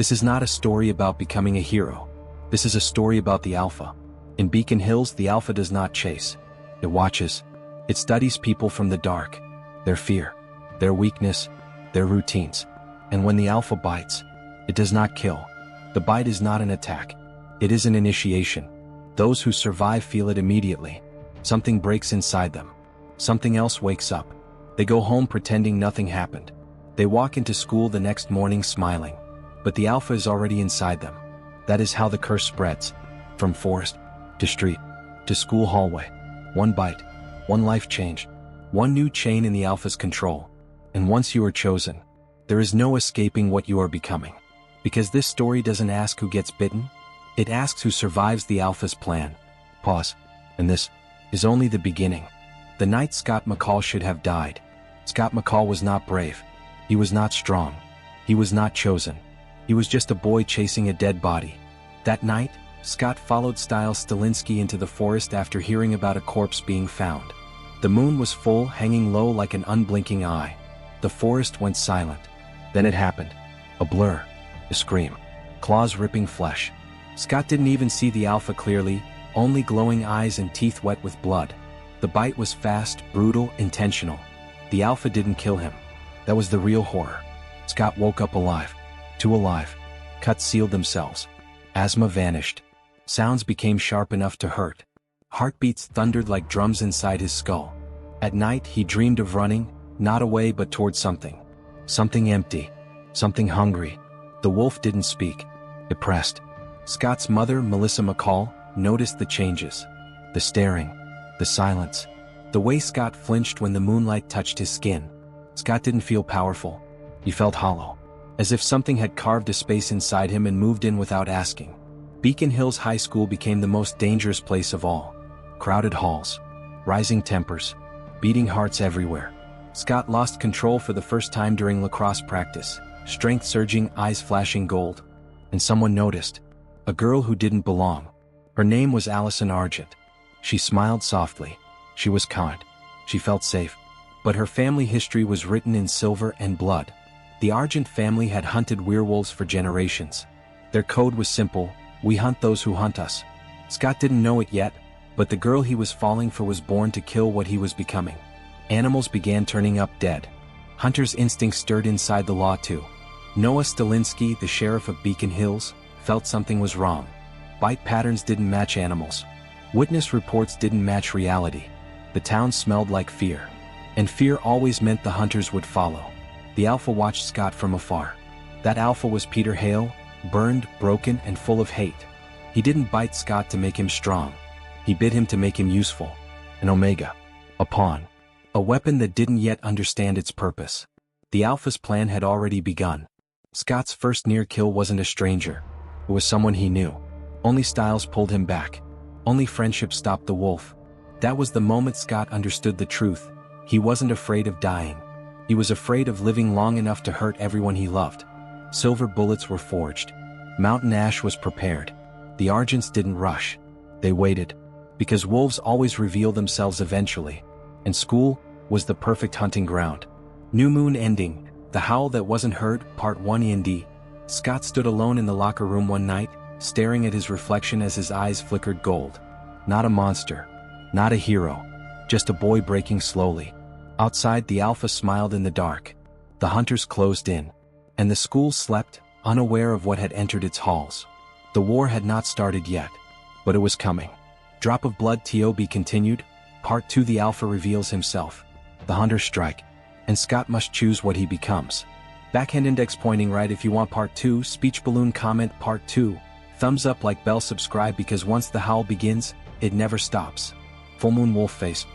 This is not a story about becoming a hero. This is a story about the alpha. In Beacon Hills, the alpha does not chase. It watches. It studies people from the dark, their fear, their weakness, their routines. And when the alpha bites, it does not kill. The bite is not an attack. It is an initiation. Those who survive feel it immediately. Something breaks inside them. Something else wakes up. They go home pretending nothing happened. They walk into school the next morning smiling. But the alpha is already inside them. That is how the curse spreads. From forest, to street, to school hallway. One bite, one life changed. One new chain in the alpha's control. And once you are chosen, there is no escaping what you are becoming. Because this story doesn't ask who gets bitten, it asks who survives the alpha's plan. Pause. And this is only the beginning. The night Scott McCall should have died. Scott McCall was not brave. He was not strong. He was not chosen. He was just a boy chasing a dead body. That night, Scott followed Stiles Stilinski into the forest after hearing about a corpse being found. The moon was full, hanging low like an unblinking eye. The forest went silent. Then it happened. A blur. A scream. Claws ripping flesh. Scott didn't even see the alpha clearly, only glowing eyes and teeth wet with blood. The bite was fast, brutal, intentional. The alpha didn't kill him. That was the real horror. Scott woke up alive. Too alive. Cuts sealed themselves. Asthma vanished. Sounds became sharp enough to hurt. Heartbeats thundered like drums inside his skull. At night he dreamed of running, not away but towards something. Something empty. Something hungry. The wolf didn't speak. It pressed. Scott's mother, Melissa McCall, noticed the changes. The staring. The silence. The way Scott flinched when the moonlight touched his skin. Scott didn't feel powerful. He felt hollow. As if something had carved a space inside him and moved in without asking. Beacon Hills High School became the most dangerous place of all. Crowded halls. Rising tempers. Beating hearts everywhere. Scott lost control for the first time during lacrosse practice. Strength surging, eyes flashing gold. And someone noticed. A girl who didn't belong. Her name was Allison Argent. She smiled softly. She was kind. She felt safe. But her family history was written in silver and blood. The Argent family had hunted werewolves for generations. Their code was simple: we hunt those who hunt us. Scott didn't know it yet, but the girl he was falling for was born to kill what he was becoming. Animals began turning up dead. Hunter's instinct stirred inside the law too. Noah Stilinski, the sheriff of Beacon Hills, felt something was wrong. Bite patterns didn't match animals. Witness reports didn't match reality. The town smelled like fear. And fear always meant the hunters would follow. The alpha watched Scott from afar. That alpha was Peter Hale, burned, broken, and full of hate. He didn't bite Scott to make him strong. He bit him to make him useful. An omega. A pawn. A weapon that didn't yet understand its purpose. The alpha's plan had already begun. Scott's first near kill wasn't a stranger. It was someone he knew. Only Stiles pulled him back. Only friendship stopped the wolf. That was the moment Scott understood the truth. He wasn't afraid of dying. He was afraid of living long enough to hurt everyone he loved. Silver bullets were forged. Mountain ash was prepared. The Argents didn't rush. They waited. Because wolves always reveal themselves eventually. And school was the perfect hunting ground. New moon ending. The Howl That Wasn't Heard, Part 1 E&D. Scott stood alone in the locker room one night, staring at his reflection as his eyes flickered gold. Not a monster. Not a hero. Just a boy breaking slowly. Outside, the alpha smiled in the dark. The hunters closed in. And the school slept, unaware of what had entered its halls. The war had not started yet. But it was coming. Drop of Blood TOB continued. Part 2. The alpha reveals himself. The hunters strike. And Scott must choose what he becomes. Backhand index pointing right if you want Part 2. Speech balloon comment Part 2. Thumbs up, like bell, subscribe, because once the howl begins, it never stops. Full moon wolf face.